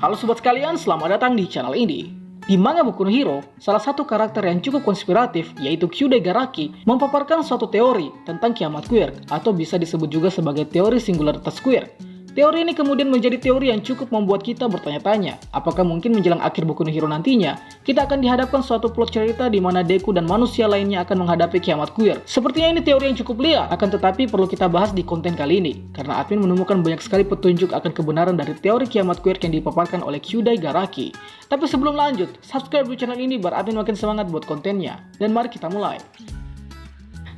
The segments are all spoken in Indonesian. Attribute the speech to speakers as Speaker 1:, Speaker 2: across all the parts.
Speaker 1: Halo sobat sekalian, selamat datang di channel ini. Di manga Boku no Hero, salah satu karakter yang cukup konspiratif, yaitu Kyude Garaki, memaparkan suatu teori tentang kiamat queer, atau bisa disebut juga sebagai teori singularitas queer. Teori ini kemudian menjadi teori yang cukup membuat kita bertanya-tanya, apakah mungkin menjelang akhir Boku no Hero nantinya, kita akan dihadapkan suatu plot cerita di mana Deku dan manusia lainnya akan menghadapi kiamat queer. Sepertinya ini teori yang cukup liar, akan tetapi perlu kita bahas di konten kali ini, karena admin menemukan banyak sekali petunjuk akan kebenaran dari teori kiamat queer yang dipaparkan oleh Kyude Garaki. Tapi sebelum lanjut, subscribe di channel ini biar admin makin semangat buat kontennya. Dan mari kita mulai.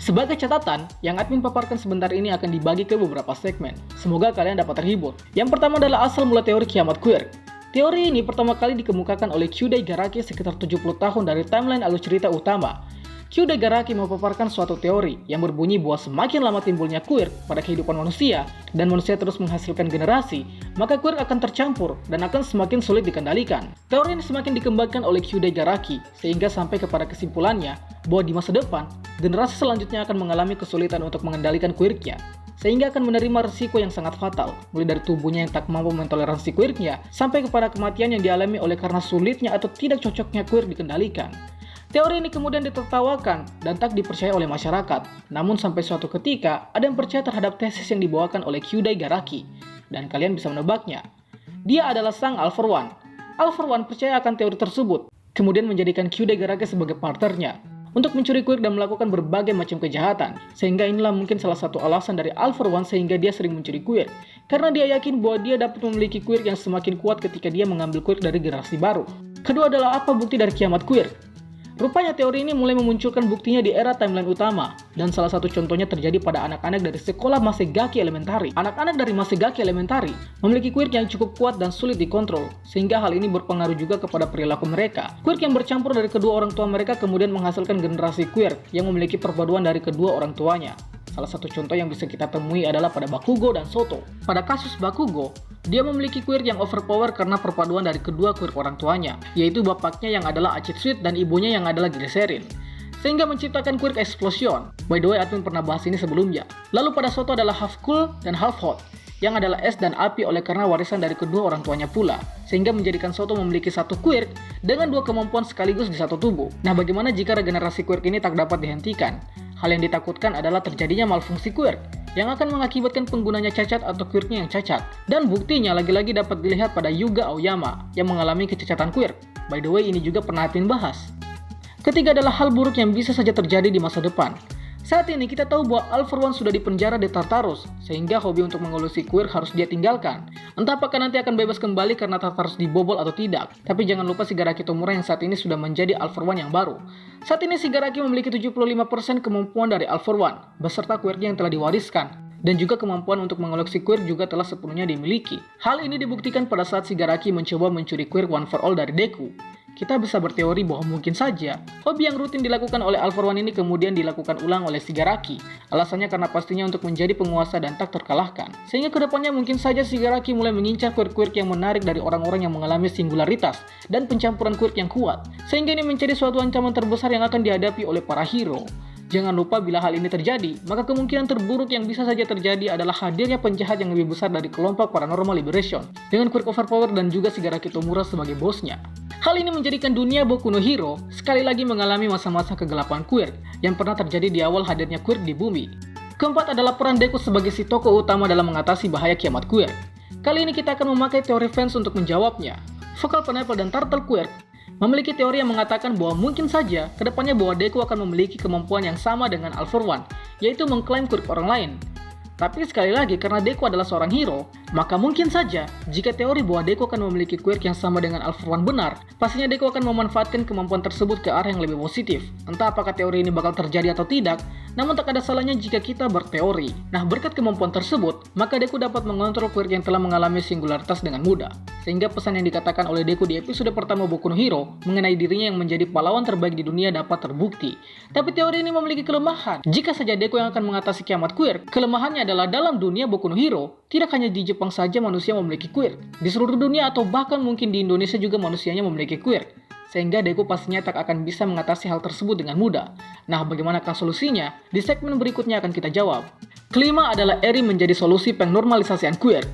Speaker 1: Sebagai catatan, yang admin paparkan sebentar ini akan dibagi ke beberapa segmen. Semoga kalian dapat terhibur. Yang pertama adalah asal mula teori kiamat queer. Teori ini pertama kali dikemukakan oleh Kyude Garaki sekitar 70 tahun dari timeline alur cerita utama. Kyude Garaki memaparkan suatu teori yang berbunyi bahwa semakin lama timbulnya queer pada kehidupan manusia dan manusia terus menghasilkan generasi, maka queer akan tercampur dan akan semakin sulit dikendalikan. Teori ini semakin dikembangkan oleh Kyude Garaki sehingga sampai kepada kesimpulannya bahwa di masa depan, generasi selanjutnya akan mengalami kesulitan untuk mengendalikan queernya, sehingga akan menerima risiko yang sangat fatal, mulai dari tubuhnya yang tak mampu mentoleransi queernya, sampai kepada kematian yang dialami oleh karena sulitnya atau tidak cocoknya queer dikendalikan. Teori ini kemudian ditertawakan dan tak dipercaya oleh masyarakat, namun sampai suatu ketika ada yang percaya terhadap tesis yang dibawakan oleh Kyude Garaki, dan kalian bisa menebaknya. Dia adalah sang All For One. All For One percaya akan teori tersebut, kemudian menjadikan Kyude Garaki sebagai partnernya untuk mencuri queer dan melakukan berbagai macam kejahatan, sehingga inilah mungkin salah satu alasan dari All For One sehingga dia sering mencuri queer, karena dia yakin bahwa dia dapat memiliki queer yang semakin kuat ketika dia mengambil queer dari generasi baru. Kedua adalah apa bukti dari kiamat queer? Rupanya teori ini mulai memunculkan buktinya di era timeline utama, dan salah satu contohnya terjadi pada anak-anak dari sekolah Masegaki Elementary. Anak-anak dari Masegaki Elementary memiliki queer yang cukup kuat dan sulit dikontrol, sehingga hal ini berpengaruh juga kepada perilaku mereka. Queer yang bercampur dari kedua orang tua mereka kemudian menghasilkan generasi queer yang memiliki perpaduan dari kedua orang tuanya. Salah satu contoh yang bisa kita temui adalah pada Bakugo dan Soto. Pada kasus Bakugo, dia memiliki queer yang overpower karena perpaduan dari kedua queer orang tuanya, yaitu bapaknya yang adalah acid sweet dan ibunya yang adalah glycerin, sehingga menciptakan queer explosion. By the way, admin pernah bahas ini sebelumnya. Lalu pada Soto adalah half cool dan half hot, yang adalah es dan api oleh karena warisan dari kedua orang tuanya pula, sehingga menjadikan Soto memiliki satu quirk dengan dua kemampuan sekaligus di satu tubuh. Nah, bagaimana jika regenerasi quirk ini tak dapat dihentikan? Hal yang ditakutkan adalah terjadinya malfungsi quirk yang akan mengakibatkan penggunanya cacat atau quirknya yang cacat. Dan buktinya lagi-lagi dapat dilihat pada Yuga Aoyama yang mengalami kecacatan quirk. By the way, ini juga pernah admin bahas. Ketiga adalah hal buruk yang bisa saja terjadi di masa depan. Saat ini kita tahu bahwa All For One sudah dipenjara di Tartarus, sehingga hobi untuk mengelusi queer harus dia tinggalkan. Entah apakah nanti akan bebas kembali karena Tartarus dibobol atau tidak. Tapi jangan lupa Shigaraki Tomura yang saat ini sudah menjadi All For One yang baru. Saat ini Shigaraki memiliki 75% kemampuan dari All For One, beserta queernya yang telah diwariskan. Dan juga kemampuan untuk mengoleksi queer juga telah sepenuhnya dimiliki. Hal ini dibuktikan pada saat Shigaraki mencoba mencuri queer One For All dari Deku. Kita bisa berteori bahwa mungkin saja hobi yang rutin dilakukan oleh All For One ini kemudian dilakukan ulang oleh Shigaraki. Alasannya karena pastinya untuk menjadi penguasa dan tak terkalahkan. Sehingga kedepannya mungkin saja Shigaraki mulai mengincar queer-queer yang menarik dari orang-orang yang mengalami singularitas dan pencampuran queer yang kuat. Sehingga ini menjadi suatu ancaman terbesar yang akan dihadapi oleh para hero. Jangan lupa bila hal ini terjadi, maka kemungkinan terburuk yang bisa saja terjadi adalah hadirnya penjahat yang lebih besar dari kelompok Paranormal Liberation dengan queer overpower dan juga Shigaraki Tomura sebagai bosnya. Hal ini menjadikan dunia Boku no Hero sekali lagi mengalami masa-masa kegelapan queer yang pernah terjadi di awal hadirnya queer di bumi. Keempat adalah peran Deku sebagai si tokoh utama dalam mengatasi bahaya kiamat queer. Kali ini kita akan memakai teori fans untuk menjawabnya. Vocal Pineapple dan Turtle Queer memiliki teori yang mengatakan bahwa mungkin saja kedepannya bahwa Deku akan memiliki kemampuan yang sama dengan All For One, yaitu mengklaim quirk orang lain. Tapi sekali lagi, karena Deku adalah seorang hero, maka mungkin saja jika teori bahwa Deku akan memiliki quirk yang sama dengan All For One benar, pastinya Deku akan memanfaatkan kemampuan tersebut ke arah yang lebih positif. Entah apakah teori ini bakal terjadi atau tidak, namun tak ada salahnya jika kita berteori. Nah, berkat kemampuan tersebut, maka Deku dapat mengontrol quirk yang telah mengalami singularitas dengan mudah. Sehingga pesan yang dikatakan oleh Deku di episode pertama Boku no Hero mengenai dirinya yang menjadi pahlawan terbaik di dunia dapat terbukti. Tapi teori ini memiliki kelemahan. Jika saja Deku yang akan mengatasi kiamat queer, kelemahannya adalah dalam dunia Boku no Hero, tidak hanya di Jepang saja manusia memiliki queer. Di seluruh dunia atau bahkan mungkin di Indonesia juga manusianya memiliki queer. Sehingga Deku pastinya tak akan bisa mengatasi hal tersebut dengan mudah. Nah, bagaimanakah solusinya? Di segmen berikutnya akan kita jawab. Kelima adalah Eri menjadi solusi pengnormalisasian queer.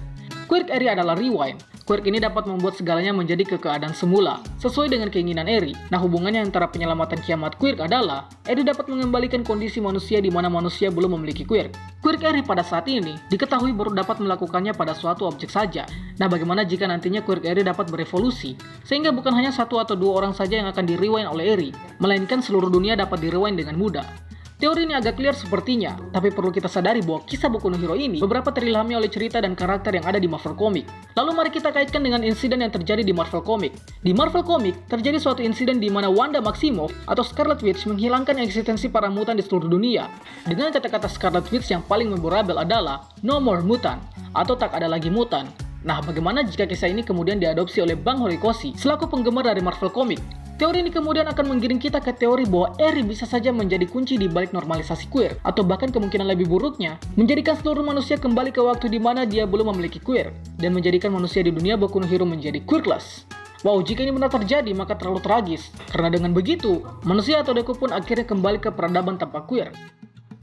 Speaker 1: Quirk Eri adalah rewind. quirk ini dapat membuat segalanya menjadi ke keadaan semula, sesuai dengan keinginan Eri. Nah, hubungannya antara penyelamatan kiamat quirk adalah Eri dapat mengembalikan kondisi manusia di mana manusia belum memiliki quirk. Quirk Eri pada saat ini diketahui baru dapat melakukannya pada suatu objek saja. Nah, bagaimana jika nantinya quirk Eri dapat berevolusi, sehingga bukan hanya satu atau dua orang saja yang akan di-rewind oleh Eri, melainkan seluruh dunia dapat di-rewind dengan mudah. Teori ini agak clear sepertinya, tapi perlu kita sadari bahwa kisah Boku no Hero ini beberapa terilhami oleh cerita dan karakter yang ada di Marvel Comics. Lalu mari kita kaitkan dengan insiden yang terjadi di Marvel Comics. Di Marvel Comics, terjadi suatu insiden di mana Wanda Maximoff atau Scarlet Witch menghilangkan eksistensi para mutan di seluruh dunia. Dengan kata-kata Scarlet Witch yang paling memorable adalah "No more mutant" atau tak ada lagi mutan. Nah, bagaimana jika kisah ini kemudian diadopsi oleh Bang Horikoshi selaku penggemar dari Marvel Comics? Teori ini kemudian akan menggiring kita ke teori bahwa Eri bisa saja menjadi kunci di balik normalisasi queer, atau bahkan kemungkinan lebih buruknya, menjadikan seluruh manusia kembali ke waktu di mana dia belum memiliki queer, dan menjadikan manusia di dunia Boku no Hero menjadi queerless. Wow, jika ini benar terjadi, maka terlalu tragis, karena dengan begitu, manusia atau Deku pun akhirnya kembali ke peradaban tanpa queer.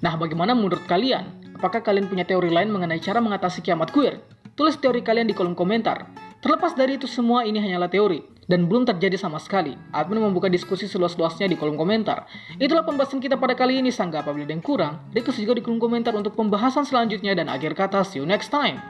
Speaker 1: Nah, bagaimana menurut kalian? Apakah kalian punya teori lain mengenai cara mengatasi kiamat queer? Tulis teori kalian di kolom komentar. Terlepas dari itu semua, ini hanyalah teori dan belum terjadi sama sekali. Admin membuka diskusi seluas-luasnya di kolom komentar. Itulah pembahasan kita pada kali ini. Sangga apabila ada yang kurang, request juga di kolom komentar untuk pembahasan selanjutnya, dan akhir kata, see you next time.